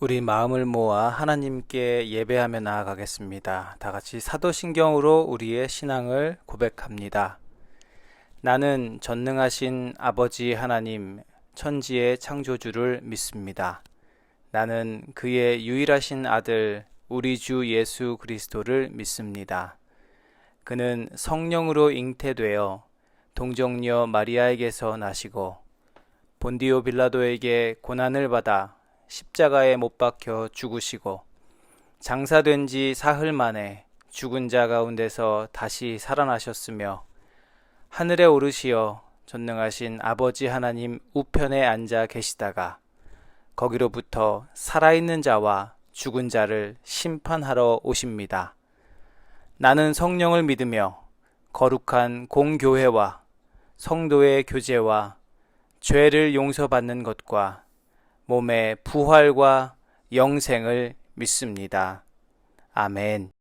우리 마음을 모아 하나님께 예배하며 나아가겠습니다. 다 같이 사도신경으로 우리의 신앙을 고백합니다. 나는 전능하신 아버지 하나님, 천지의 창조주를 믿습니다. 나는 그의 유일하신 아들, 우리 주 예수 그리스도를 믿습니다. 그는 성령으로 잉태되어 동정녀 마리아에게서 나시고 본디오 빌라도에게 고난을 받아 십자가에 못 박혀 죽으시고 장사된 지 사흘 만에 죽은 자 가운데서 다시 살아나셨으며 하늘에 오르시어 전능하신 아버지 하나님 우편에 앉아 계시다가 거기로부터 살아있는 자와 죽은 자를 심판하러 오십니다. 나는 성령을 믿으며 거룩한 공교회와 성도의 교제와 죄를 용서받는 것과 몸의 부활과 영생을 믿습니다. 아멘.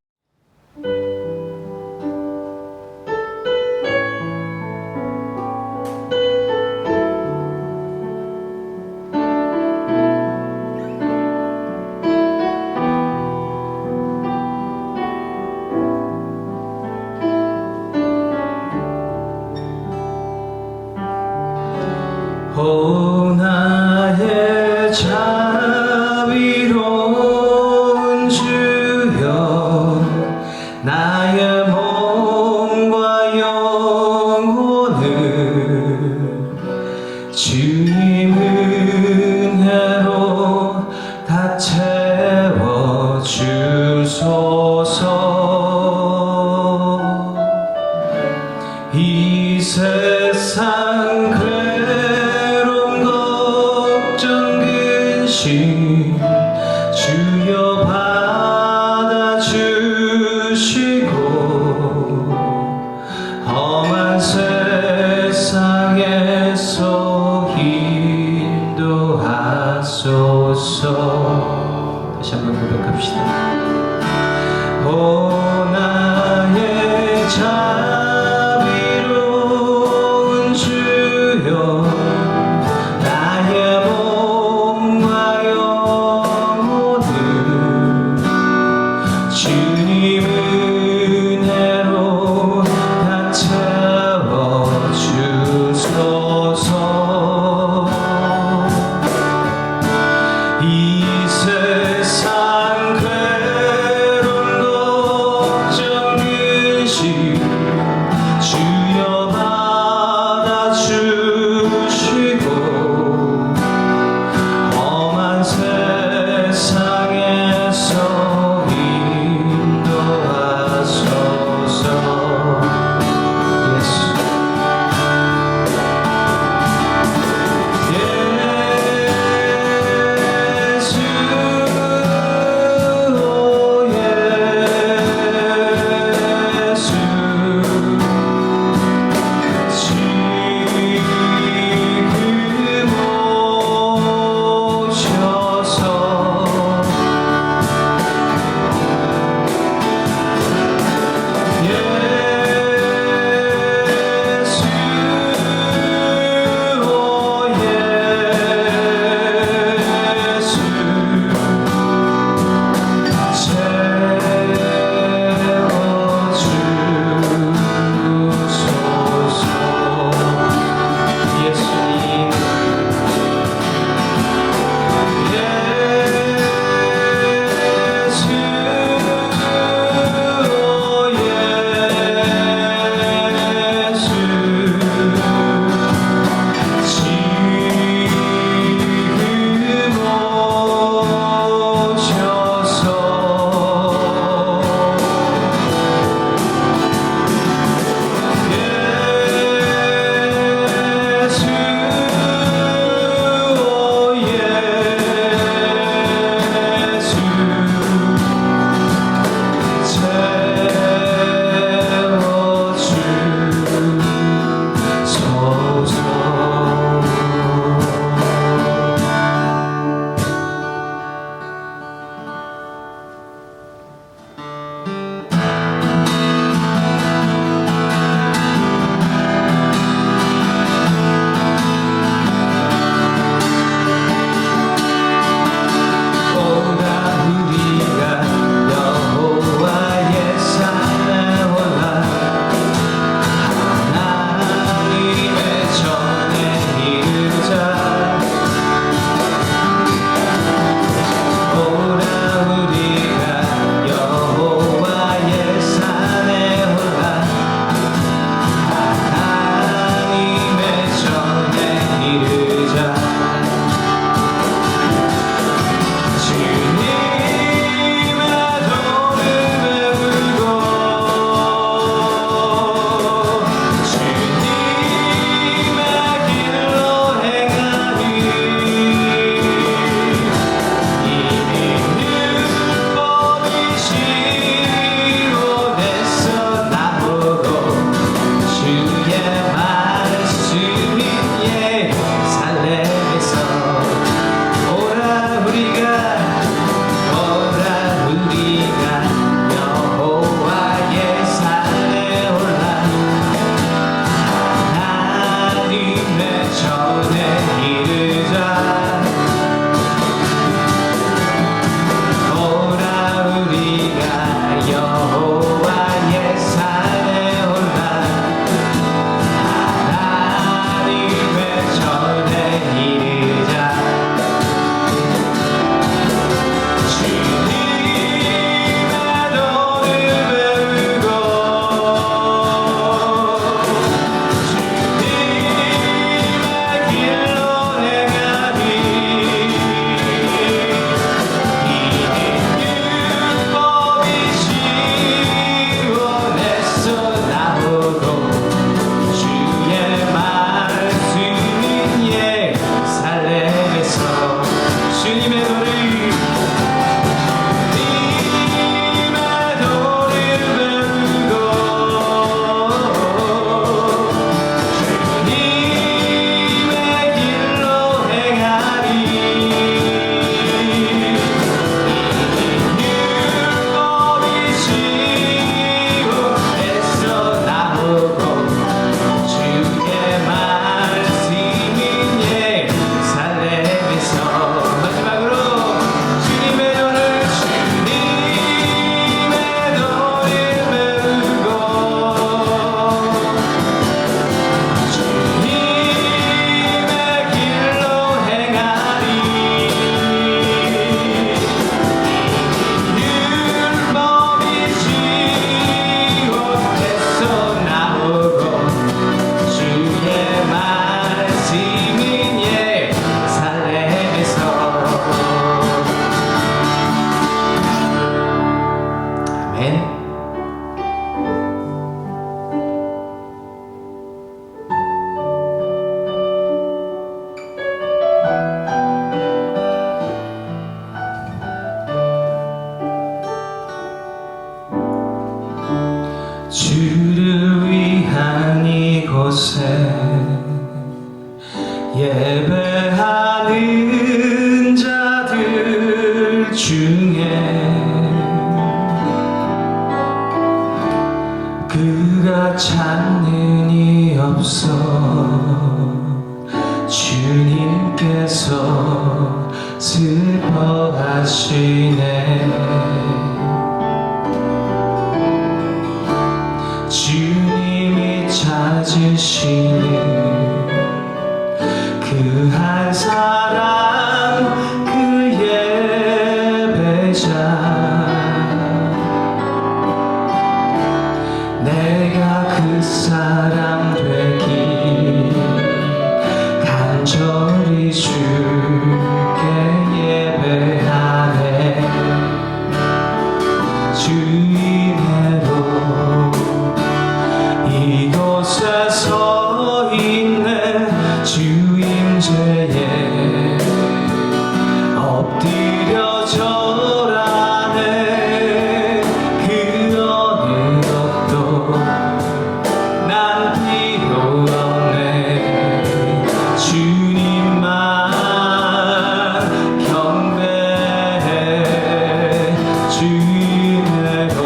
오 나의 자비로운 주여, 나의 몸과 영혼을 주님 은혜로 다 채워주소서. 이 세상 주여 받아주시고 험한 세상에서 인도하소서. 다시 한번 고백합시다. 오 나의 자비로운 주여, 주님 은혜로 다 채워주소서. 이 세상 괴로운 아멘. 주를 위한 이곳에 예배하는 자들 중에 그가 찾는 이 없어 주님께서 슬퍼하시네. 주님이 찾으시는 그 한 사람 그 예배자 내가 그 사람 되기 간절히 주께 예배하네. 주님의로 이곳에 서 있네. 주임제에 엎드려 절하네. 그 어느 것도 난 필요 없네. 주님만 경배해. 주님의로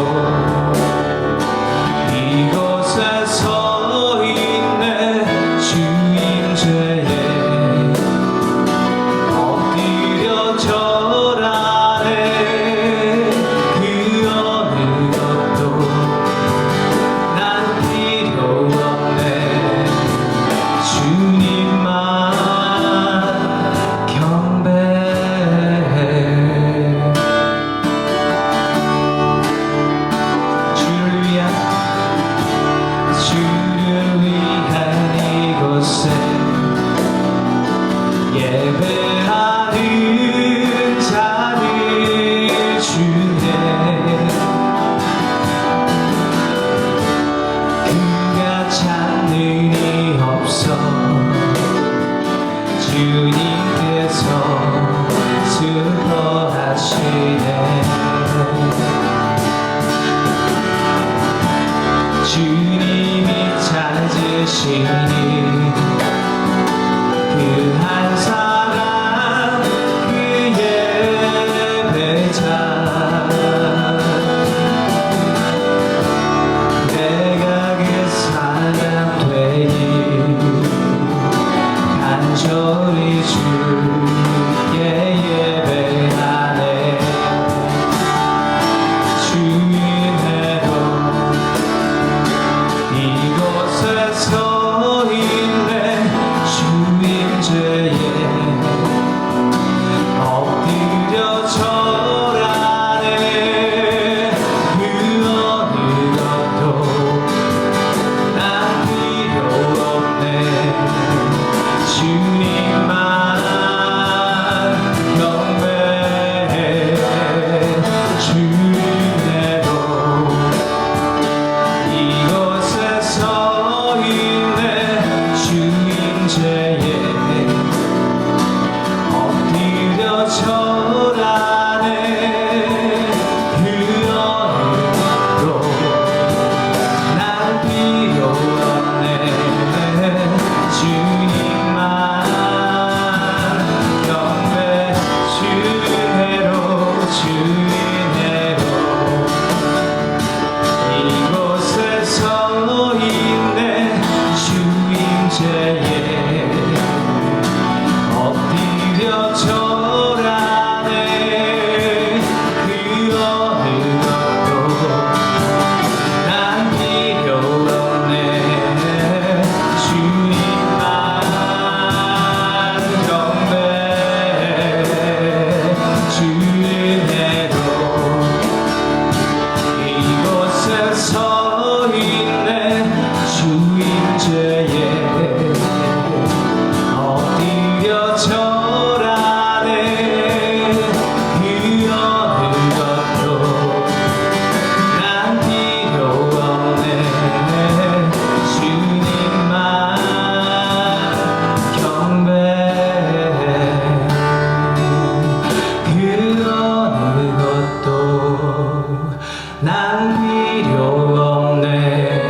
난 필요 없네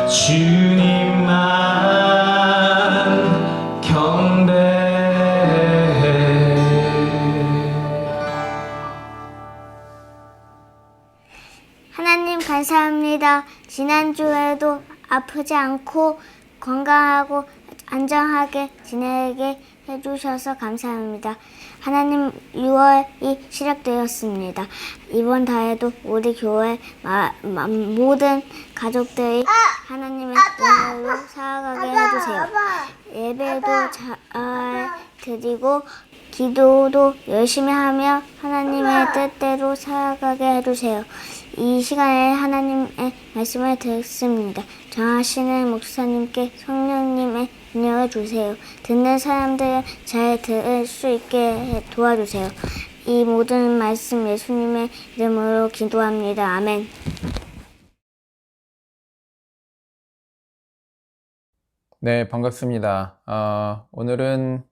주님만 경배해. 하나님 감사합니다. 지난주에도 아프지 않고 건강하고 안전하게 지내게 해주셔서 감사합니다. 하나님 6월이 시작되었습니다. 이번 달에도 우리 교회 모든 가족들이 하나님의 은혜로 살아가게 해주세요. 예배도 잘 드리고 기도도 열심히 하며 하나님의 뜻대로 살아가게 해주세요. 이 시간에 하나님의 말씀을 듣습니다. 전하시는 목사님께 성령님의 능력을 주세요. 듣는 사람들은 잘 들을 수 있게 도와주세요. 이 모든 말씀 예수님의 이름으로 기도합니다. 아멘. 네, 반갑습니다. 오늘은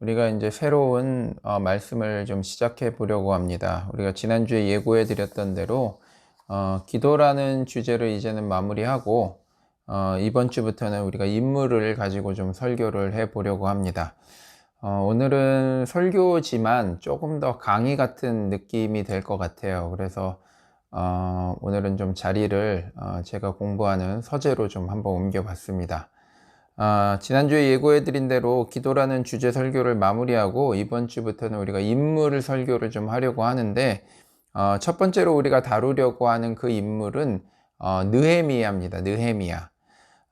우리가 이제 새로운 말씀을 좀 시작해 보려고 합니다. 우리가 지난주에 예고해 드렸던 대로 기도라는 주제를 이제는 마무리하고 이번 주부터는 우리가 인물을 가지고 좀 설교를 해 보려고 합니다. 오늘은 설교지만 조금 더 강의 같은 느낌이 될 것 같아요. 그래서 오늘은 좀 자리를 제가 공부하는 서재로 좀 한번 옮겨 봤습니다. 지난주에 예고해 드린 대로 기도라는 주제 설교를 마무리하고 이번 주부터는 우리가 인물을 설교를 좀 하려고 하는데 첫 번째로 우리가 다루려고 하는 그 인물은 느헤미야입니다.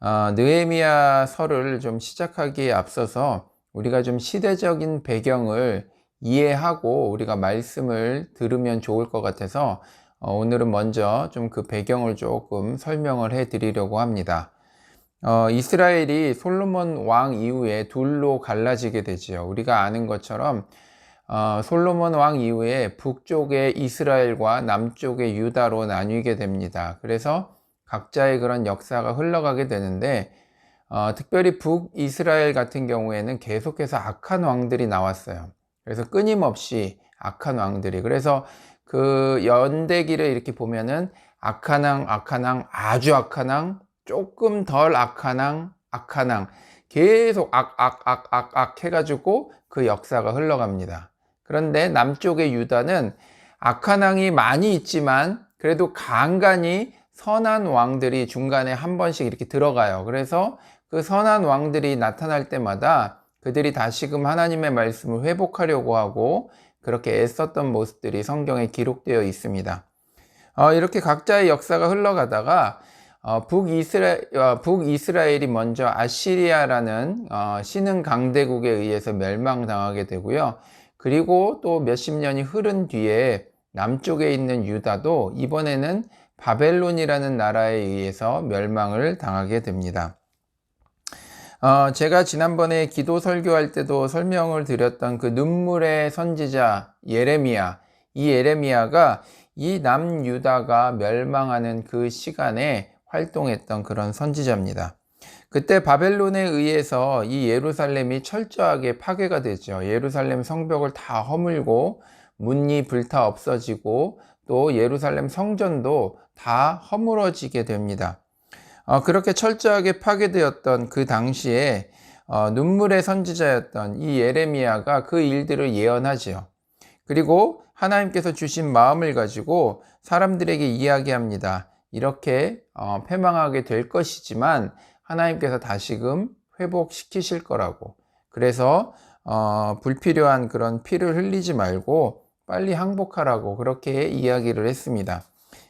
느헤미야 설을 좀 시작하기에 앞서서 우리가 좀 시대적인 배경을 이해하고 우리가 말씀을 들으면 좋을 것 같아서 오늘은 먼저 좀 그 배경을 조금 설명을 해 드리려고 합니다. 이스라엘이 솔로몬 왕 이후에 둘로 갈라지게 되지요. 우리가 아는 것처럼 솔로몬 왕 이후에 북쪽의 이스라엘과 남쪽의 유다로 나뉘게 됩니다. 그래서 각자의 그런 역사가 흘러가게 되는데 특별히 북이스라엘 같은 경우에는 계속해서 악한 왕들이 나왔어요. 그래서 끊임없이 악한 왕들이, 그래서 그 연대기를 이렇게 보면은 악한 왕, 아주 악한 왕, 조금 덜 악한 왕, 계속 악 해가지고 그 역사가 흘러갑니다. 그런데 남쪽의 유다는 악한 왕이 많이 있지만 그래도 간간히 선한 왕들이 중간에 한 번씩 이렇게 들어가요. 그래서 그 선한 왕들이 나타날 때마다 그들이 다시금 하나님의 말씀을 회복하려고 하고 그렇게 애썼던 모습들이 성경에 기록되어 있습니다. 이렇게 각자의 역사가 흘러가다가 북이스라엘이 먼저 아시리아라는 신흥 강대국에 의해서 멸망당하게 되고요. 그리고 또 몇십 년이 흐른 뒤에 남쪽에 있는 유다도 이번에는 바벨론이라는 나라에 의해서 멸망을 당하게 됩니다. 제가 지난번에 기도 설교할 때도 설명을 드렸던 그 눈물의 선지자 예레미야, 이 예레미야가 이 남유다가 멸망하는 그 시간에 활동했던 그런 선지자입니다. 그때 바벨론에 의해서 이 예루살렘이 철저하게 파괴가 되죠. 예루살렘 성벽을 다 허물고 문이 불타 없어지고 또 예루살렘 성전도 다 허물어지게 됩니다. 그렇게 철저하게 파괴되었던 그 당시에 눈물의 선지자였던 이 예레미야가 그 일들을 예언하지요. 그리고 하나님께서 주신 마음을 가지고 사람들에게 이야기합니다. 이렇게 패망하게 될 것이지만 하나님께서 다시금 회복시키실 거라고. 그래서 불필요한 그런 피를 흘리지 말고 빨리 항복하라고 그렇게 이야기를 했습니다.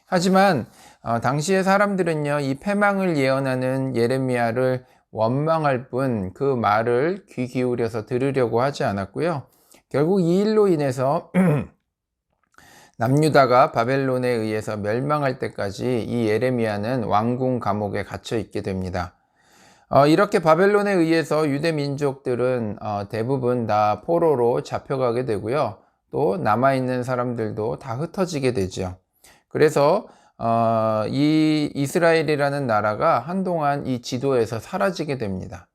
하지만 당시의 사람들은요, 이 패망을 예언하는 예레미야를 원망할 뿐 그 말을 귀 기울여서 들으려고 하지 않았고요. 결국 이 일로 인해서 남유다가 바벨론에 의해서 멸망할 때까지 이 예레미야는 왕궁 감옥에 갇혀 있게 됩니다. 이렇게 바벨론에 의해서 유대 민족들은 대부분 다 포로로 잡혀가게 되고요. 또 남아있는 사람들도 다 흩어지게 되죠. 그래서 이 이스라엘이라는 나라가 한동안 이 지도에서 사라지게 됩니다.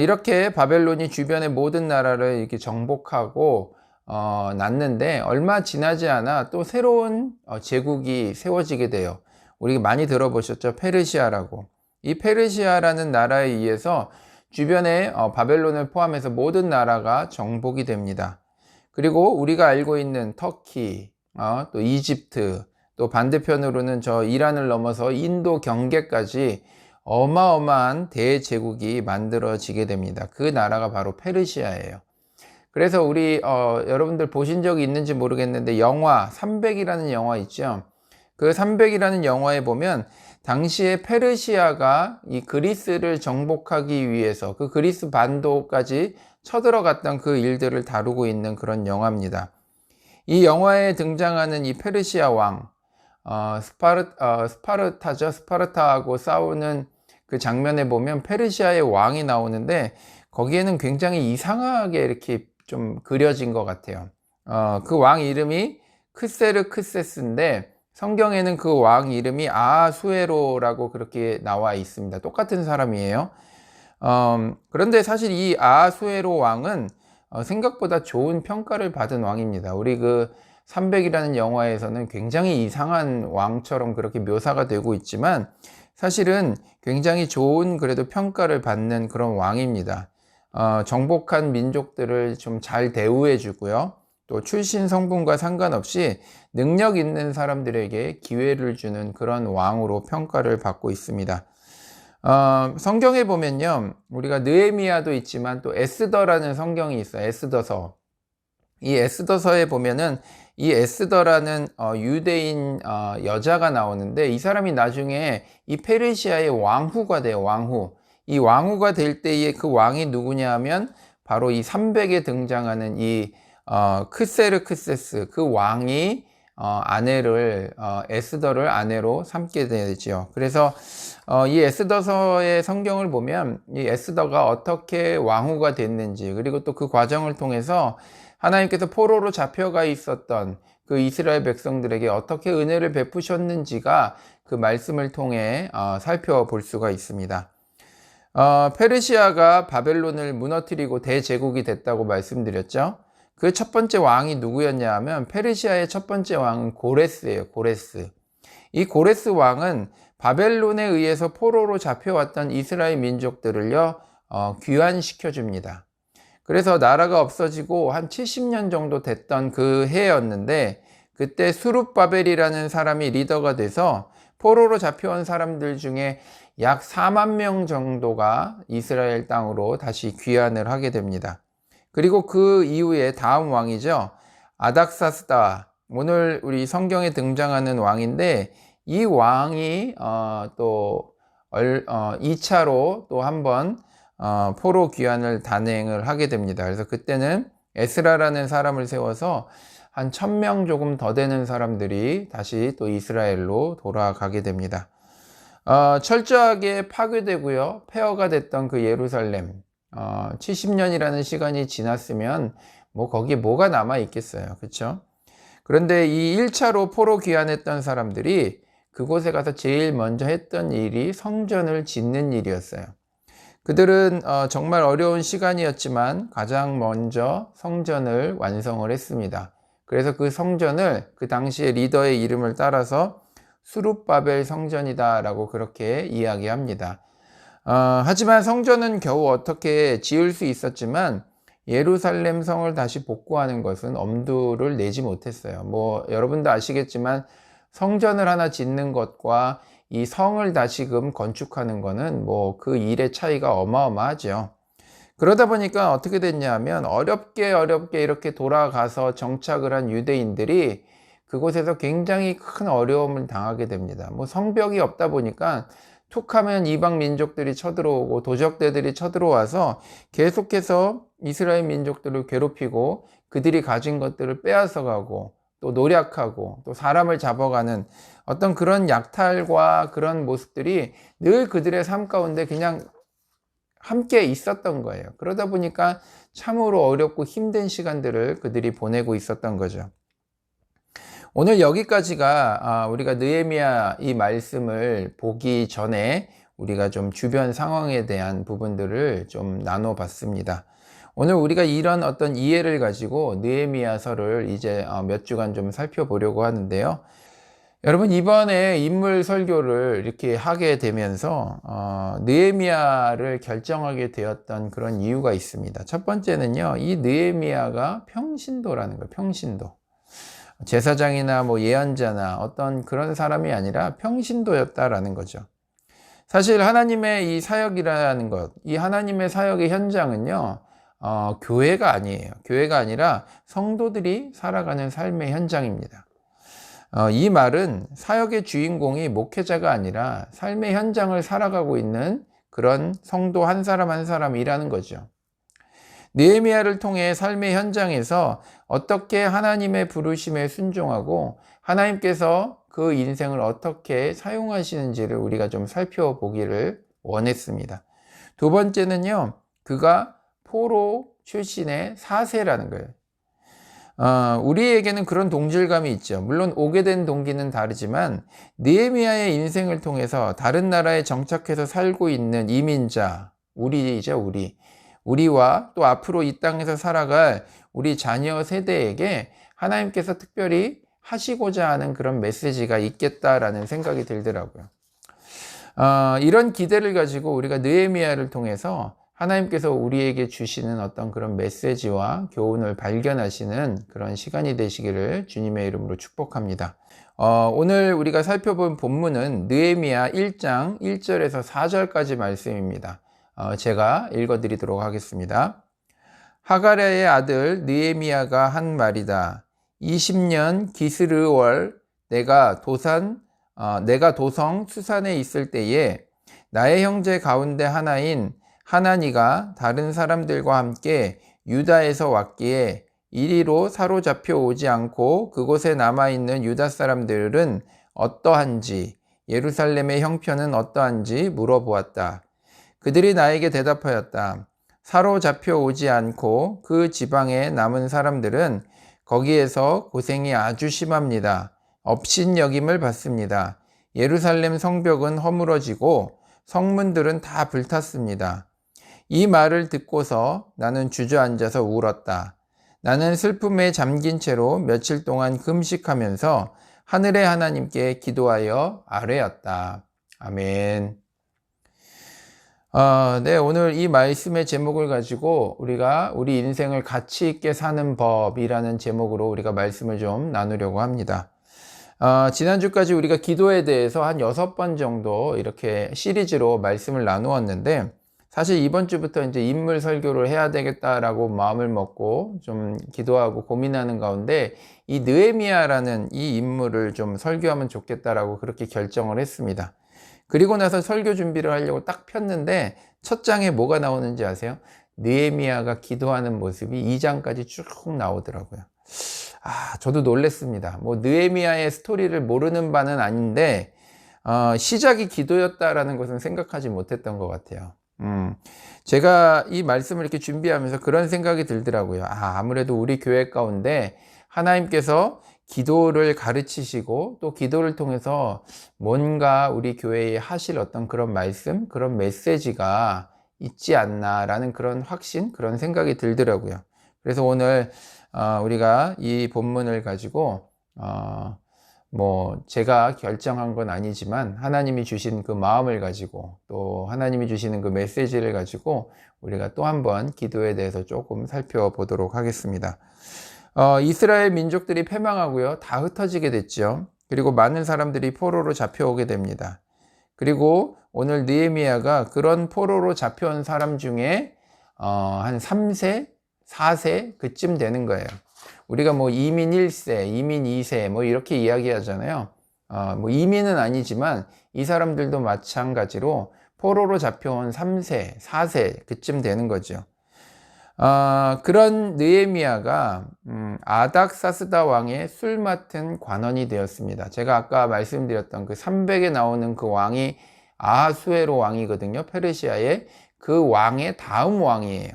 이렇게 바벨론이 주변의 모든 나라를 이렇게 정복하고 났는데 얼마 지나지 않아 또 새로운 제국이 세워지게 돼요. 우리 많이 들어보셨죠? 페르시아라고. 이 페르시아라는 나라에 의해서 주변에 바벨론을 포함해서 모든 나라가 정복이 됩니다. 그리고 우리가 알고 있는 터키, 또 이집트, 또 반대편으로는 저 이란을 넘어서 인도 경계까지 어마어마한 대제국이 만들어지게 됩니다. 그 나라가 바로 페르시아예요. 그래서 우리 여러분들 보신 적이 있는지 모르겠는데 영화 300이라는 영화 있죠. 그 300이라는 영화에 보면 당시에 페르시아가 이 그리스를 정복하기 위해서 그 그리스 반도까지 쳐들어갔던 그 일들을 다루고 있는 그런 영화입니다. 이 영화에 등장하는 이 페르시아 왕, 스파르타죠. 스파르타하고 싸우는 그 장면에 보면 페르시아의 왕이 나오는데 거기에는 굉장히 이상하게 이렇게 좀 그려진 것 같아요. 그 왕 이름이 크세르크세스인데 성경에는 그 왕 이름이 아하수에로라고 그렇게 나와 있습니다. 똑같은 사람이에요. 그런데 사실 이 아하수에로 왕은 생각보다 좋은 평가를 받은 왕입니다. 우리 그 300이라는 영화에서는 굉장히 이상한 왕처럼 그렇게 묘사가 되고 있지만 사실은 굉장히 좋은 그래도 평가를 받는 그런 왕입니다. 정복한 민족들을 좀 잘 대우해 주고요. 또 출신 성분과 상관없이 능력 있는 사람들에게 기회를 주는 그런 왕으로 평가를 받고 있습니다. 성경에 보면요, 우리가 느헤미야도 있지만 또 에스더라는 성경이 있어요. 에스더서. 이 에스더서에 보면은 이 에스더라는 유대인 여자가 나오는데 이 사람이 나중에 이 페르시아의 왕후가 돼요. 왕후. 이 왕후가 될 때의 그 왕이 누구냐 하면 바로 이 300에 등장하는 이 크세르크세스 그 왕이 아내를 에스더를 아내로 삼게 되죠. 그래서 이 에스더서의 성경을 보면 이 에스더가 어떻게 왕후가 됐는지 그리고 또 그 과정을 통해서 하나님께서 포로로 잡혀가 있었던 그 이스라엘 백성들에게 어떻게 은혜를 베푸셨는지가 그 말씀을 통해 살펴볼 수가 있습니다. 페르시아가 바벨론을 무너뜨리고 대제국이 됐다고 말씀드렸죠. 그 첫 번째 왕이 누구였냐 하면 페르시아의 첫 번째 왕은 고레스예요. 고레스. 이 고레스 왕은 바벨론에 의해서 포로로 잡혀왔던 이스라엘 민족들을요 귀환시켜 줍니다. 그래서 나라가 없어지고 한 70년 정도 됐던 그 해였는데 그때 수룹바벨이라는 사람이 리더가 돼서 포로로 잡혀온 사람들 중에 약 4만 명 정도가 이스라엘 땅으로 다시 귀환을 하게 됩니다. 그리고 그 이후에 다음 왕이죠. 아닥사스다. 오늘 우리 성경에 등장하는 왕인데 이 왕이 또 2차로 또 한번 포로 귀환을 단행을 하게 됩니다. 그래서 그때는 에스라라는 사람을 세워서 한 1000명 조금 더 되는 사람들이 다시 또 이스라엘로 돌아가게 됩니다. 철저하게 파괴되고요. 폐허가 됐던 그 예루살렘 70년이라는 시간이 지났으면 뭐 거기에 뭐가 남아 있겠어요. 그렇죠? 그런데 이 1차로 포로 귀환했던 사람들이 그곳에 가서 제일 먼저 했던 일이 성전을 짓는 일이었어요. 그들은 정말 어려운 시간이었지만 가장 먼저 성전을 완성을 했습니다. 그래서 그 성전을 그 당시의 리더의 이름을 따라서 수룹바벨 성전이다 라고 그렇게 이야기합니다. 하지만 성전은 겨우 어떻게 지을 수 있었지만 예루살렘 성을 다시 복구하는 것은 엄두를 내지 못했어요. 뭐 여러분도 아시겠지만 성전을 하나 짓는 것과 이 성을 다시금 건축하는 것은 뭐 그 일의 차이가 어마어마하죠. 그러다 보니까 어떻게 됐냐 하면 어렵게 이렇게 돌아가서 정착을 한 유대인들이 그곳에서 굉장히 큰 어려움을 당하게 됩니다. 뭐 성벽이 없다 보니까 툭하면 이방 민족들이 쳐들어오고 도적대들이 쳐들어와서 계속해서 이스라엘 민족들을 괴롭히고 그들이 가진 것들을 빼앗아 가고 또 노략하고 또 사람을 잡아가는 어떤 그런 약탈과 그런 모습들이 늘 그들의 삶 가운데 그냥 함께 있었던 거예요. 그러다 보니까 참으로 어렵고 힘든 시간들을 그들이 보내고 있었던 거죠. 오늘 여기까지가 우리가 느헤미야 이 말씀을 보기 전에 우리가 좀 주변 상황에 대한 부분들을 좀 나눠봤습니다. 오늘 우리가 이런 어떤 이해를 가지고 느헤미야서를 이제 몇 주간 좀 살펴보려고 하는데요. 여러분, 이번에 인물 설교를 이렇게 하게 되면서 느헤미야를 결정하게 되었던 그런 이유가 있습니다. 첫 번째는요, 이 느헤미야가 평신도라는 거예요. 평신도. 제사장이나 뭐 예언자나 어떤 그런 사람이 아니라 평신도였다라는 거죠. 사실 하나님의 이 사역이라는 것, 이 하나님의 사역의 현장은요, 교회가 아니에요. 교회가 아니라 성도들이 살아가는 삶의 현장입니다. 이 말은 사역의 주인공이 목회자가 아니라 삶의 현장을 살아가고 있는 그런 성도 한 사람 한 사람이라는 거죠. 느헤미야를 통해 삶의 현장에서 어떻게 하나님의 부르심에 순종하고 하나님께서 그 인생을 어떻게 사용하시는지를 우리가 좀 살펴보기를 원했습니다. 두 번째는요, 그가 포로 출신의 사세라는 거예요. 우리에게는 그런 동질감이 있죠. 물론 오게 된 동기는 다르지만 느헤미야의 인생을 통해서 다른 나라에 정착해서 살고 있는 이민자, 우리이죠, 우리와 또 앞으로 이 땅에서 살아갈 우리 자녀 세대에게 하나님께서 특별히 하시고자 하는 그런 메시지가 있겠다라는 생각이 들더라고요. 이런 기대를 가지고 우리가 느헤미야를 통해서 하나님께서 우리에게 주시는 어떤 그런 메시지와 교훈을 발견하시는 그런 시간이 되시기를 주님의 이름으로 축복합니다. 오늘 우리가 살펴본 본문은 느헤미야 1장 1절에서 4절까지 말씀입니다. 제가 읽어드리도록 하겠습니다. 하가랴의 아들 느헤미야가 한 말이다. 20년 기스르월 내가 도성 수산에 있을 때에 나의 형제 가운데 하나인 하나니가 다른 사람들과 함께 유다에서 왔기에 이리로 사로잡혀 오지 않고 그곳에 남아있는 유다 사람들은 어떠한지 예루살렘의 형편은 어떠한지 물어보았다. 그들이 나에게 대답하였다. 사로잡혀 오지 않고 그 지방에 남은 사람들은 거기에서 고생이 아주 심합니다. 업신여김을 받습니다. 예루살렘 성벽은 허물어지고 성문들은 다 불탔습니다. 이 말을 듣고서 나는 주저앉아서 울었다. 나는 슬픔에 잠긴 채로 며칠 동안 금식하면서 하늘의 하나님께 기도하여 아뢰었다. 아멘. 네, 오늘 이 말씀의 제목을 가지고 우리가 우리 인생을 가치 있게 사는 법이라는 제목으로 우리가 말씀을 좀 나누려고 합니다. 지난주까지 우리가 기도에 대해서 한 6번 정도 이렇게 시리즈로 말씀을 나누었는데 사실 이번 주부터 이제 인물 설교를 해야 되겠다라고 마음을 먹고 좀 기도하고 고민하는 가운데 이 느헤미야라는 이 인물을 좀 설교하면 좋겠다라고 그렇게 결정을 했습니다. 그리고 나서 설교 준비를 하려고 딱 폈는데 첫 장에 뭐가 나오는지 아세요? 느헤미야가 기도하는 모습이 2장까지 쭉 나오더라고요. 저도 놀랬습니다. 뭐 느헤미야의 스토리를 모르는 바는 아닌데 시작이 기도였다라는 것은 생각하지 못했던 것 같아요. 제가 이 말씀을 이렇게 준비하면서 그런 생각이 들더라고요. 아무래도 우리 교회 가운데 하나님께서 기도를 가르치시고 또 기도를 통해서 뭔가 우리 교회에 하실 어떤 그런 말씀, 그런 메시지가 있지 않나라는 그런 확신, 그런 생각이 들더라고요. 그래서 오늘 우리가 이 본문을 가지고 제가 결정한 건 아니지만 하나님이 주신 그 마음을 가지고 또 하나님이 주시는 그 메시지를 가지고 우리가 또 한번 기도에 대해서 조금 살펴보도록 하겠습니다. 이스라엘 민족들이 패망하고요, 다 흩어지게 됐죠. 그리고 많은 사람들이 포로로 잡혀오게 됩니다. 그리고 오늘 느헤미야가 그런 포로로 잡혀온 사람 중에 한 3세, 4세 그쯤 되는 거예요. 우리가 뭐 이민 1세, 이민 2세 뭐 이렇게 이야기하잖아요. 이민은 아니지만 이 사람들도 마찬가지로 포로로 잡혀온 3세, 4세 그쯤 되는 거죠. 그런 느헤미야가 아닥사스다 왕의 술 맡은 관원이 되었습니다. 제가 아까 말씀드렸던 그 300에 나오는 그 왕이 아하수에로 왕이거든요. 페르시아의 그 왕의 다음 왕이에요.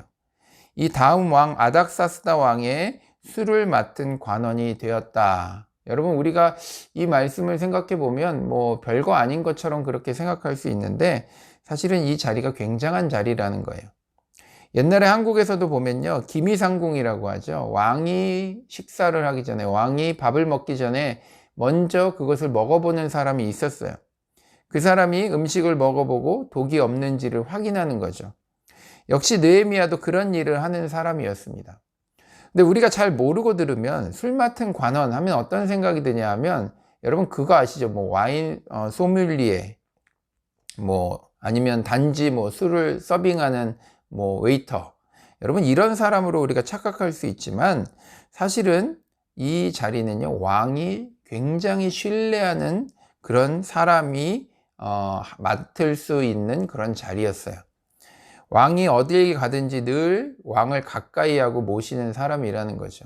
이 다음 왕 아닥사스다 왕의 술을 맡은 관원이 되었다. 여러분, 우리가 이 말씀을 생각해 보면 뭐 별거 아닌 것처럼 그렇게 생각할 수 있는데 사실은 이 자리가 굉장한 자리라는 거예요. 옛날에 한국에서도 보면요, 기미상궁이라고 하죠. 왕이 식사를 하기 전에, 왕이 밥을 먹기 전에 먼저 그것을 먹어보는 사람이 있었어요. 그 사람이 음식을 먹어보고 독이 없는지를 확인하는 거죠. 역시 느헤미야도 그런 일을 하는 사람이었습니다. 근데 우리가 잘 모르고 들으면 술 맡은 관원 하면 어떤 생각이 드냐 하면, 여러분 그거 아시죠? 뭐 와인 소믈리에, 뭐 아니면 단지 뭐 술을 서빙하는 뭐 웨이터, 여러분 이런 사람으로 우리가 착각할 수 있지만, 사실은 이 자리는요, 왕이 굉장히 신뢰하는 그런 사람이 맡을 수 있는 그런 자리였어요. 왕이 어디에 가든지 늘 왕을 가까이 하고 모시는 사람이라는 거죠.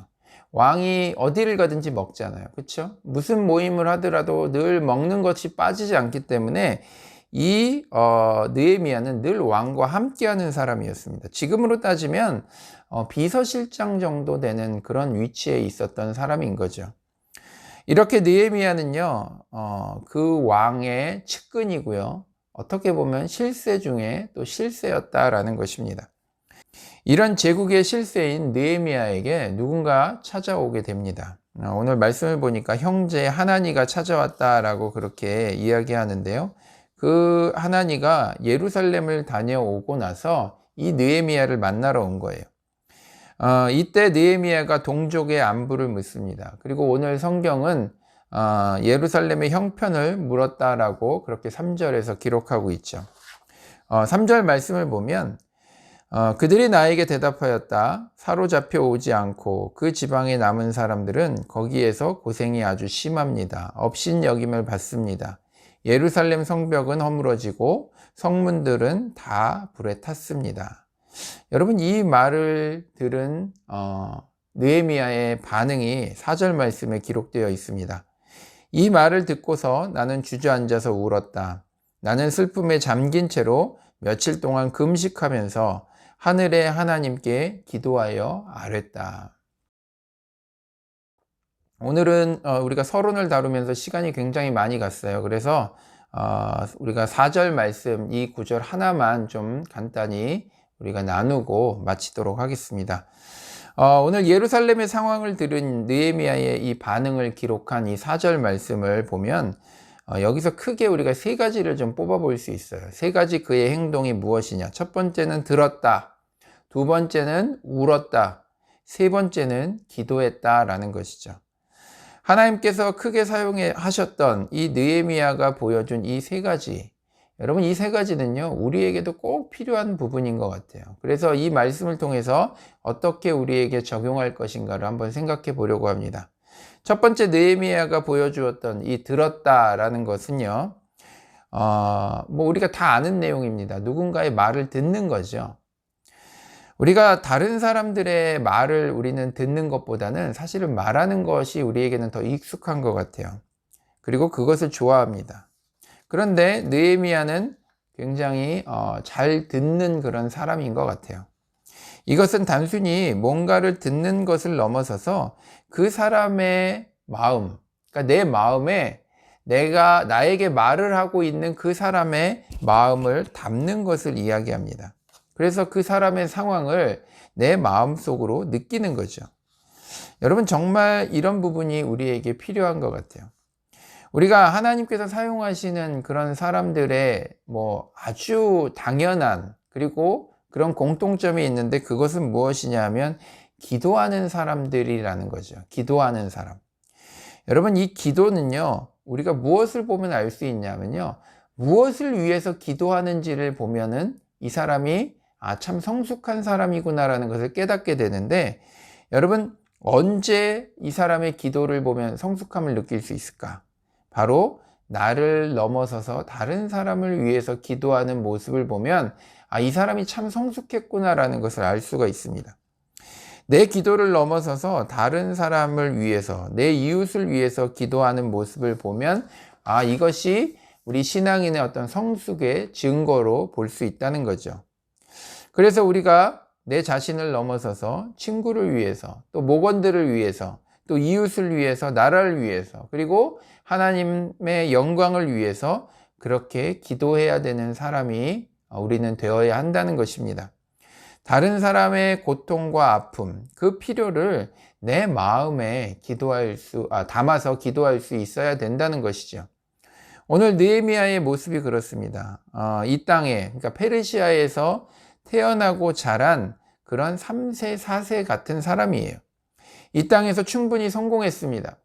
왕이 어디를 가든지 먹잖아요. 그렇죠? 무슨 모임을 하더라도 늘 먹는 것이 빠지지 않기 때문에 이 느헤미야는 늘 왕과 함께하는 사람이었습니다. 지금으로 따지면 비서실장 정도 되는 그런 위치에 있었던 사람인 거죠. 이렇게 느헤미야는요, 그 왕의 측근이고요, 어떻게 보면 실세 중에 또 실세였다라는 것입니다. 이런 제국의 실세인 느헤미야에게 누군가 찾아오게 됩니다. 오늘 말씀을 보니까 형제 하나니가 찾아왔다라고 그렇게 이야기하는데요. 그 하나니가 예루살렘을 다녀오고 나서 이 느헤미야를 만나러 온 거예요. 이때 느헤미야가 동족의 안부를 묻습니다. 그리고 오늘 성경은 예루살렘의 형편을 물었다라고 그렇게 3절에서 기록하고 있죠. 3절 말씀을 보면, 그들이 나에게 대답하였다. 사로잡혀 오지 않고 그 지방에 남은 사람들은 거기에서 고생이 아주 심합니다. 업신여김을 받습니다. 예루살렘 성벽은 허물어지고 성문들은 다 불에 탔습니다. 여러분, 이 말을 들은 느헤미야의 반응이 4절 말씀에 기록되어 있습니다. 이 말을 듣고서 나는 주저앉아서 울었다. 나는 슬픔에 잠긴 채로 며칠 동안 금식하면서 하늘의 하나님께 기도하여 아뢰다. 오늘은 우리가 서론을 다루면서 시간이 굉장히 많이 갔어요. 그래서 우리가 4절 말씀, 이 구절 하나만 좀 간단히 우리가 나누고 마치도록 하겠습니다. 오늘 예루살렘의 상황을 들은 느헤미야의 이 반응을 기록한 이 4절 말씀을 보면 여기서 크게 우리가 세 가지를 좀 뽑아볼 수 있어요. 세 가지 그의 행동이 무엇이냐. 첫 번째는 들었다. 두 번째는 울었다. 세 번째는 기도했다라는 것이죠. 하나님께서 크게 사용하셨던 이 느헤미야가 보여준 이 세 가지, 여러분 이 세 가지는요, 우리에게도 꼭 필요한 부분인 것 같아요. 그래서 이 말씀을 통해서 어떻게 우리에게 적용할 것인가를 한번 생각해 보려고 합니다. 첫 번째 느헤미야가 보여주었던 이 들었다라는 것은요, 뭐 우리가 다 아는 내용입니다. 누군가의 말을 듣는 거죠. 우리가 다른 사람들의 말을 우리는 듣는 것보다는 사실은 말하는 것이 우리에게는 더 익숙한 것 같아요. 그리고 그것을 좋아합니다. 그런데 느헤미야는 굉장히 잘 듣는 그런 사람인 것 같아요. 이것은 단순히 뭔가를 듣는 것을 넘어서서 그 사람의 마음, 그러니까 내 마음에 내가 나에게 말을 하고 있는 그 사람의 마음을 담는 것을 이야기합니다. 그래서 그 사람의 상황을 내 마음속으로 느끼는 거죠. 여러분 정말 이런 부분이 우리에게 필요한 것 같아요. 우리가 하나님께서 사용하시는 그런 사람들의 뭐 아주 당연한 그리고 그런 공통점이 있는데, 그것은 무엇이냐 하면 기도하는 사람들이라는 거죠. 기도하는 사람. 여러분 이 기도는요, 우리가 무엇을 보면 알 수 있냐면요, 무엇을 위해서 기도하는지를 보면은 이 사람이 참 성숙한 사람이구나라는 것을 깨닫게 되는데, 여러분 언제 이 사람의 기도를 보면 성숙함을 느낄 수 있을까? 바로 나를 넘어서서 다른 사람을 위해서 기도하는 모습을 보면 이 사람이 참 성숙했구나라는 것을 알 수가 있습니다. 내 기도를 넘어서서 다른 사람을 위해서, 내 이웃을 위해서 기도하는 모습을 보면 이것이 우리 신앙인의 어떤 성숙의 증거로 볼 수 있다는 거죠. 그래서 우리가 내 자신을 넘어서서 친구를 위해서, 또 목원들을 위해서, 또 이웃을 위해서, 나라를 위해서, 그리고 하나님의 영광을 위해서 그렇게 기도해야 되는 사람이 우리는 되어야 한다는 것입니다. 다른 사람의 고통과 아픔, 그 필요를 내 마음에 담아서 기도할 수 있어야 된다는 것이죠. 오늘 느헤미야의 모습이 그렇습니다. 이 땅에, 그러니까 페르시아에서 태어나고 자란 그런 3세, 4세 같은 사람이에요. 이 땅에서 충분히 성공했습니다.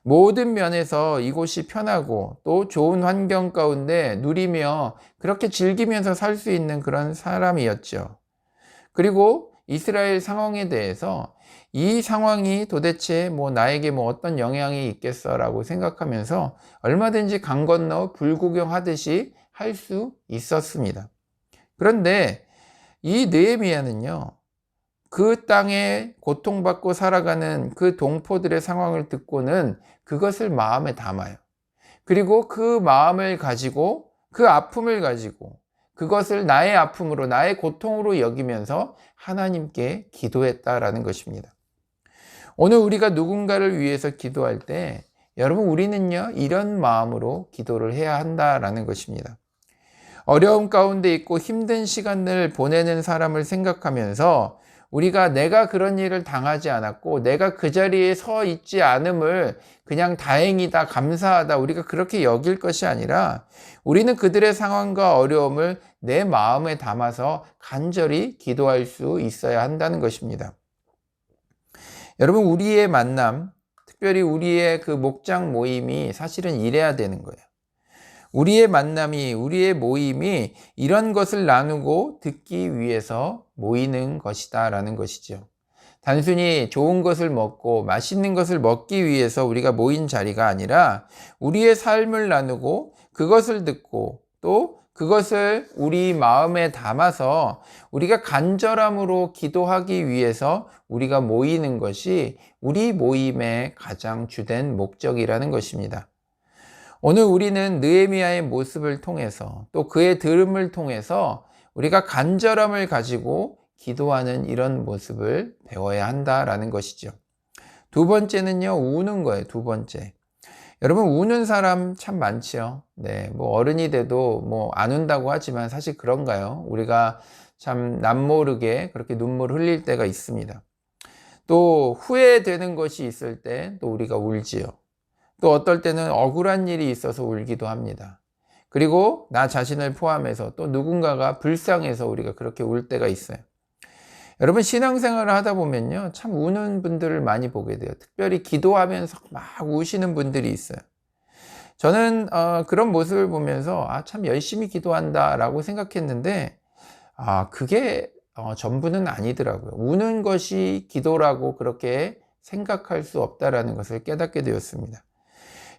모든 면에서 이곳이 편하고 또 좋은 환경 가운데 누리며 그렇게 즐기면서 살 수 있는 그런 사람이었죠. 그리고 이스라엘 상황에 대해서 이 상황이 도대체 나에게 어떤 영향이 있겠어라고 생각하면서 얼마든지 강 건너 불구경하듯이 할 수 있었습니다. 그런데 이 느헤미야는요, 그 땅에 고통받고 살아가는 그 동포들의 상황을 듣고는 그것을 마음에 담아요. 그리고 그 마음을 가지고, 그 아픔을 가지고 그것을 나의 아픔으로, 나의 고통으로 여기면서 하나님께 기도했다라는 것입니다. 오늘 우리가 누군가를 위해서 기도할 때 여러분, 우리는요, 이런 마음으로 기도를 해야 한다라는 것입니다. 어려움 가운데 있고 힘든 시간을 보내는 사람을 생각하면서 우리가 내가 그런 일을 당하지 않았고 내가 그 자리에 서 있지 않음을 그냥 다행이다, 감사하다, 우리가 그렇게 여길 것이 아니라 우리는 그들의 상황과 어려움을 내 마음에 담아서 간절히 기도할 수 있어야 한다는 것입니다. 여러분, 우리의 만남, 특별히 우리의 그 목장 모임이 사실은 이래야 되는 거예요. 우리의 만남이, 우리의 모임이 이런 것을 나누고 듣기 위해서 모이는 것이다 라는 것이죠. 단순히 좋은 것을 먹고 맛있는 것을 먹기 위해서 우리가 모인 자리가 아니라 우리의 삶을 나누고 그것을 듣고 또 그것을 우리 마음에 담아서 우리가 간절함으로 기도하기 위해서 우리가 모이는 것이 우리 모임의 가장 주된 목적이라는 것입니다. 오늘 우리는 느헤미야의 모습을 통해서 또 그의 들음을 통해서 우리가 간절함을 가지고 기도하는 이런 모습을 배워야 한다라는 것이죠. 두 번째는요, 우는 거예요. 두 번째. 여러분, 우는 사람 참 많지요. 네, 어른이 돼도 안 운다고 하지만 사실 그런가요? 우리가 참 남모르게 그렇게 눈물 흘릴 때가 있습니다. 또 후회되는 것이 있을 때 또 우리가 울지요. 또 어떨 때는 억울한 일이 있어서 울기도 합니다. 그리고 나 자신을 포함해서 또 누군가가 불쌍해서 우리가 그렇게 울 때가 있어요. 여러분, 신앙생활을 하다 보면요, 참 우는 분들을 많이 보게 돼요. 특별히 기도하면서 막 우시는 분들이 있어요. 저는 그런 모습을 보면서 참 열심히 기도한다 라고 생각했는데 그게 전부는 아니더라고요. 우는 것이 기도라고 그렇게 생각할 수 없다라는 것을 깨닫게 되었습니다.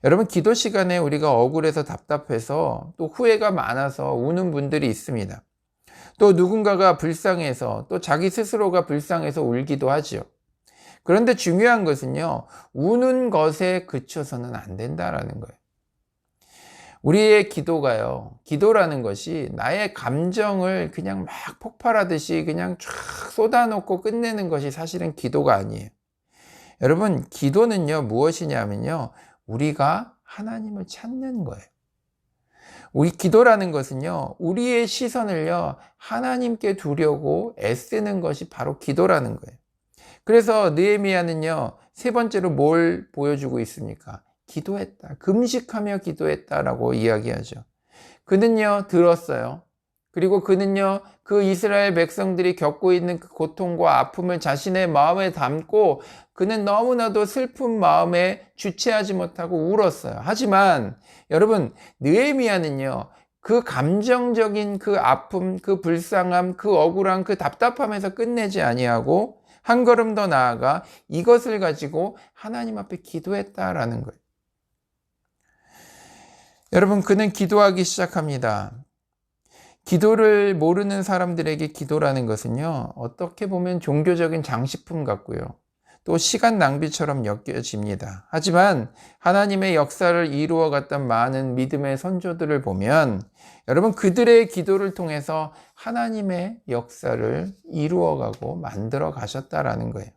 여러분, 기도 시간에 우리가 억울해서 답답해서 또 후회가 많아서 우는 분들이 있습니다. 또 누군가가 불쌍해서 또 자기 스스로가 불쌍해서 울기도 하지요. 그런데 중요한 것은요, 우는 것에 그쳐서는 안 된다라는 거예요. 우리의 기도가요, 기도라는 것이 나의 감정을 그냥 막 폭발하듯이 그냥 쫙 쏟아놓고 끝내는 것이 사실은 기도가 아니에요. 여러분, 기도는요, 무엇이냐면요, 우리가 하나님을 찾는 거예요. 우리 기도라는 것은요, 우리의 시선을요, 하나님께 두려고 애쓰는 것이 바로 기도라는 거예요. 그래서 느헤미야는요, 세 번째로 뭘 보여주고 있습니까? 기도했다. 금식하며 기도했다라고 이야기하죠. 그는요, 들었어요. 그리고 그는요, 그 이스라엘 백성들이 겪고 있는 그 고통과 아픔을 자신의 마음에 담고 그는 너무나도 슬픈 마음에 주체하지 못하고 울었어요. 하지만 여러분, 느헤미야는요, 그 감정적인 그 아픔, 그 불쌍함, 그 억울함, 그 답답함에서 끝내지 아니하고 한 걸음 더 나아가 이것을 가지고 하나님 앞에 기도했다라는 거예요. 여러분, 그는 기도하기 시작합니다. 기도를 모르는 사람들에게 기도라는 것은요, 어떻게 보면 종교적인 장식품 같고요, 또 시간 낭비처럼 여겨집니다. 하지만 하나님의 역사를 이루어 갔던 많은 믿음의 선조들을 보면 여러분, 그들의 기도를 통해서 하나님의 역사를 이루어가고 만들어 가셨다라는 거예요.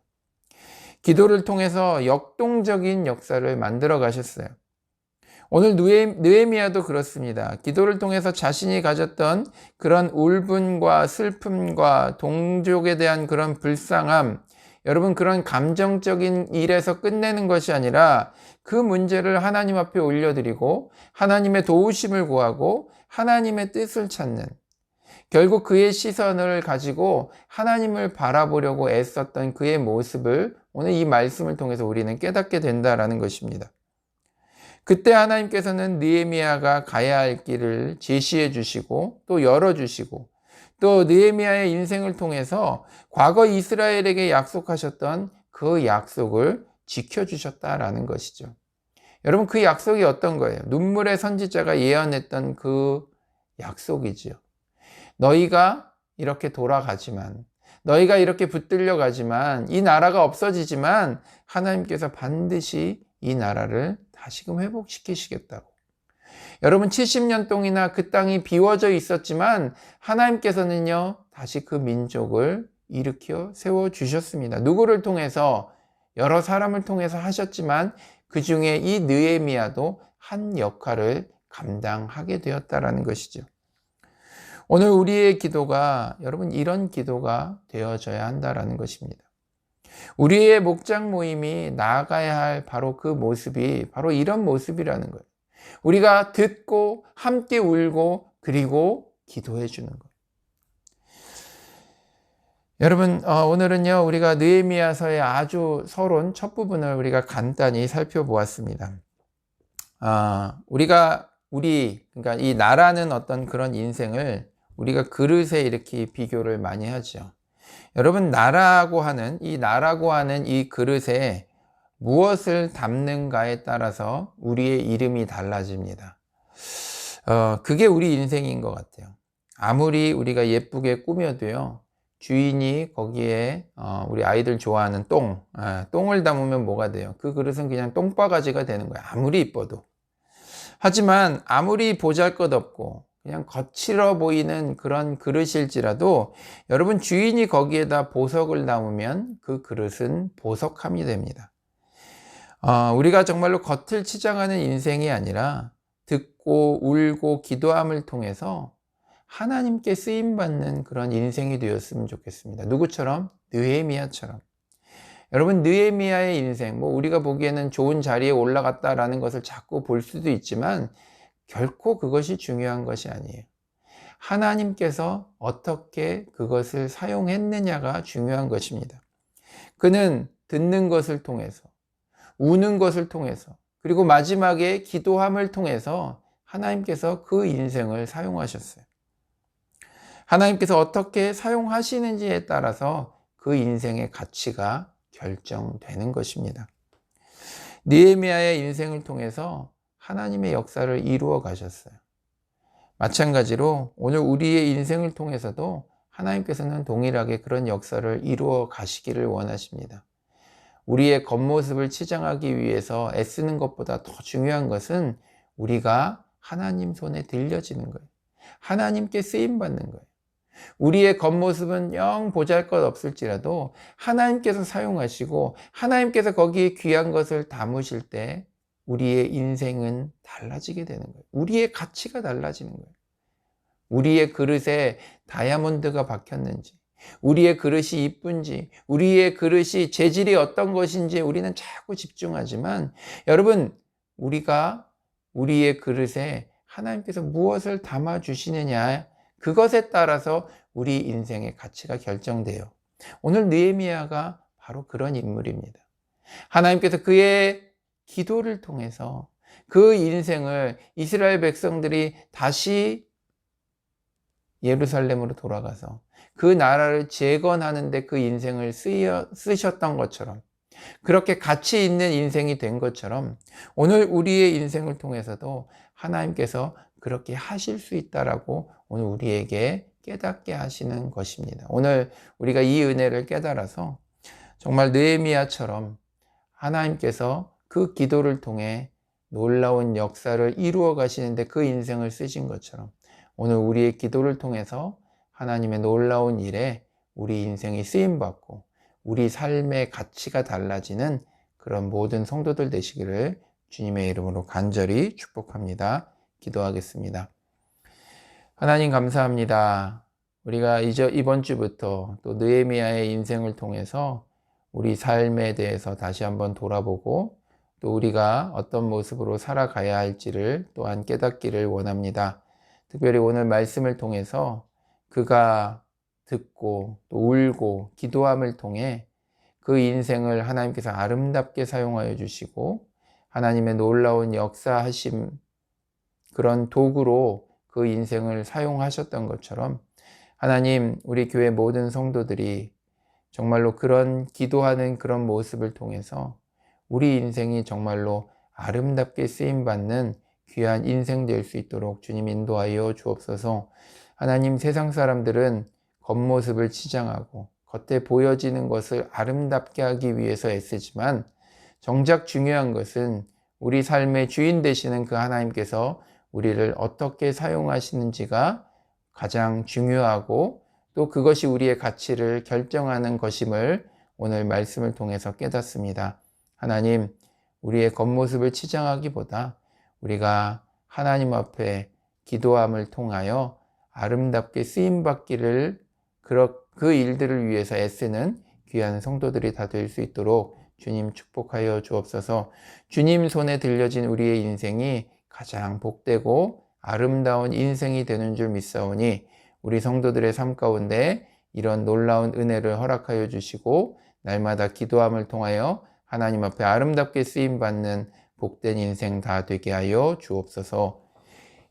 기도를 통해서 역동적인 역사를 만들어 가셨어요. 오늘 느헤미야도 그렇습니다. 기도를 통해서 자신이 가졌던 그런 울분과 슬픔과 동족에 대한 그런 불쌍함, 여러분 그런 감정적인 일에서 끝내는 것이 아니라 그 문제를 하나님 앞에 올려드리고 하나님의 도우심을 구하고 하나님의 뜻을 찾는, 결국 그의 시선을 가지고 하나님을 바라보려고 애썼던 그의 모습을 오늘 이 말씀을 통해서 우리는 깨닫게 된다라는 것입니다. 그때 하나님께서는 느헤미야가 가야 할 길을 제시해 주시고 또 열어주시고 또 느헤미야의 인생을 통해서 과거 이스라엘에게 약속하셨던 그 약속을 지켜주셨다라는 것이죠. 여러분 그 약속이 어떤 거예요? 눈물의 선지자가 예언했던 그 약속이지요. 너희가 이렇게 돌아가지만, 너희가 이렇게 붙들려 가지만, 이 나라가 없어지지만 하나님께서 반드시 이 나라를 다시금 회복시키시겠다고. 여러분 70년 동이나 그 땅이 비워져 있었지만 하나님께서는요 다시 그 민족을 일으켜 세워주셨습니다. 누구를 통해서? 여러 사람을 통해서 하셨지만 그 중에 이 느헤미야도 한 역할을 감당하게 되었다라는 것이죠. 오늘 우리의 기도가 여러분 이런 기도가 되어져야 한다라는 것입니다. 우리의 목장 모임이 나아가야 할 바로 그 모습이 바로 이런 모습이라는 거예요. 우리가 듣고 함께 울고 그리고 기도해 주는 거예요. 여러분 오늘은요 우리가 느헤미야서의 아주 서론 첫 부분을 우리가 간단히 살펴보았습니다. 그러니까 이 나라는 어떤 그런 인생을 우리가 그릇에 이렇게 비교를 많이 하죠. 여러분 나라고 하는 이 그릇에 무엇을 담는가에 따라서 우리의 이름이 달라집니다. 그게 우리 인생인 것 같아요. 아무리 우리가 예쁘게 꾸며도요, 주인이 거기에 우리 아이들 좋아하는 똥을 담으면 뭐가 돼요? 그 그릇은 그냥 똥바가지가 되는 거예요. 아무리 이뻐도. 하지만 아무리 보잘것없고 그냥 거칠어 보이는 그런 그릇일지라도 여러분 주인이 거기에다 보석을 담으면 그 그릇은 보석함이 됩니다. 우리가 정말로 겉을 치장하는 인생이 아니라 듣고 울고 기도함을 통해서 하나님께 쓰임받는 그런 인생이 되었으면 좋겠습니다. 누구처럼? 느헤미야처럼. 여러분 느헤미야의 인생, 우리가 보기에는 좋은 자리에 올라갔다라는 것을 자꾸 볼 수도 있지만 결코 그것이 중요한 것이 아니에요. 하나님께서 어떻게 그것을 사용했느냐가 중요한 것입니다. 그는 듣는 것을 통해서, 우는 것을 통해서, 그리고 마지막에 기도함을 통해서 하나님께서 그 인생을 사용하셨어요. 하나님께서 어떻게 사용하시는지에 따라서 그 인생의 가치가 결정되는 것입니다. 느헤미야의 인생을 통해서 하나님의 역사를 이루어 가셨어요. 마찬가지로 오늘 우리의 인생을 통해서도 하나님께서는 동일하게 그런 역사를 이루어 가시기를 원하십니다. 우리의 겉모습을 치장하기 위해서 애쓰는 것보다 더 중요한 것은 우리가 하나님 손에 들려지는 거예요. 하나님께 쓰임받는 거예요. 우리의 겉모습은 영 보잘것없을지라도 하나님께서 사용하시고 하나님께서 거기에 귀한 것을 담으실 때 우리의 인생은 달라지게 되는 거예요. 우리의 가치가 달라지는 거예요. 우리의 그릇에 다이아몬드가 박혔는지, 우리의 그릇이 이쁜지, 우리의 그릇이 재질이 어떤 것인지 우리는 자꾸 집중하지만 여러분 우리의 그릇에 하나님께서 무엇을 담아주시느냐, 그것에 따라서 우리 인생의 가치가 결정돼요. 오늘 느헤미야가 바로 그런 인물입니다. 하나님께서 그의 기도를 통해서 그 인생을 이스라엘 백성들이 다시 예루살렘으로 돌아가서 그 나라를 재건하는 데 그 인생을 쓰셨던 것처럼, 그렇게 가치 있는 인생이 된 것처럼 오늘 우리의 인생을 통해서도 하나님께서 그렇게 하실 수 있다라고 오늘 우리에게 깨닫게 하시는 것입니다. 오늘 우리가 이 은혜를 깨달아서 정말 느헤미야처럼 하나님께서 그 기도를 통해 놀라운 역사를 이루어 가시는데 그 인생을 쓰신 것처럼 오늘 우리의 기도를 통해서 하나님의 놀라운 일에 우리 인생이 쓰임받고 우리 삶의 가치가 달라지는 그런 모든 성도들 되시기를 주님의 이름으로 간절히 축복합니다. 기도하겠습니다. 하나님 감사합니다. 우리가 이번 주부터 또 느헤미야의 인생을 통해서 우리 삶에 대해서 다시 한번 돌아보고 또 우리가 어떤 모습으로 살아가야 할지를 또한 깨닫기를 원합니다. 특별히 오늘 말씀을 통해서 그가 듣고 또 울고 기도함을 통해 그 인생을 하나님께서 아름답게 사용하여 주시고 하나님의 놀라운 역사하심 그런 도구로 그 인생을 사용하셨던 것처럼 하나님 우리 교회 모든 성도들이 정말로 그런 기도하는 그런 모습을 통해서 우리 인생이 정말로 아름답게 쓰임받는 귀한 인생 될 수 있도록 주님 인도하여 주옵소서. 하나님 세상 사람들은 겉모습을 치장하고 겉에 보여지는 것을 아름답게 하기 위해서 애쓰지만 정작 중요한 것은 우리 삶의 주인 되시는 그 하나님께서 우리를 어떻게 사용하시는지가 가장 중요하고 또 그것이 우리의 가치를 결정하는 것임을 오늘 말씀을 통해서 깨닫습니다. 하나님, 우리의 겉모습을 치장하기보다 우리가 하나님 앞에 기도함을 통하여 아름답게 쓰임받기를 그 일들을 위해서 애쓰는 귀한 성도들이 다 될 수 있도록 주님 축복하여 주옵소서. 주님 손에 들려진 우리의 인생이 가장 복되고 아름다운 인생이 되는 줄 믿사오니 우리 성도들의 삶 가운데 이런 놀라운 은혜를 허락하여 주시고 날마다 기도함을 통하여 하나님 앞에 아름답게 쓰임받는 복된 인생 다 되게 하여 주옵소서.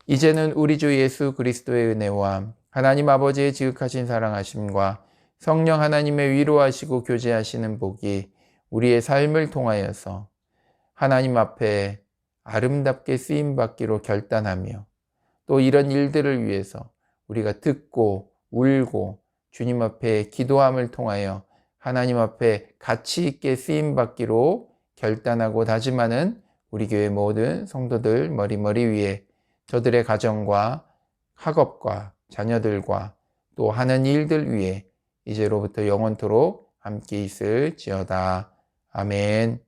이제는 우리 주 예수 그리스도의 은혜와 하나님 아버지의 지극하신 사랑하심과 성령 하나님의 위로하시고 교제하시는 복이 우리의 삶을 통하여서 하나님 앞에 아름답게 쓰임받기로 결단하며 또 이런 일들을 위해서 우리가 듣고 울고 주님 앞에 기도함을 통하여 하나님 앞에 가치 있게 쓰임받기로 결단하고 다짐하는 우리 교회 모든 성도들 머리 위에 저들의 가정과 학업과 자녀들과 또 하는 일들 위에 이제로부터 영원토록 함께 있을지어다. 아멘.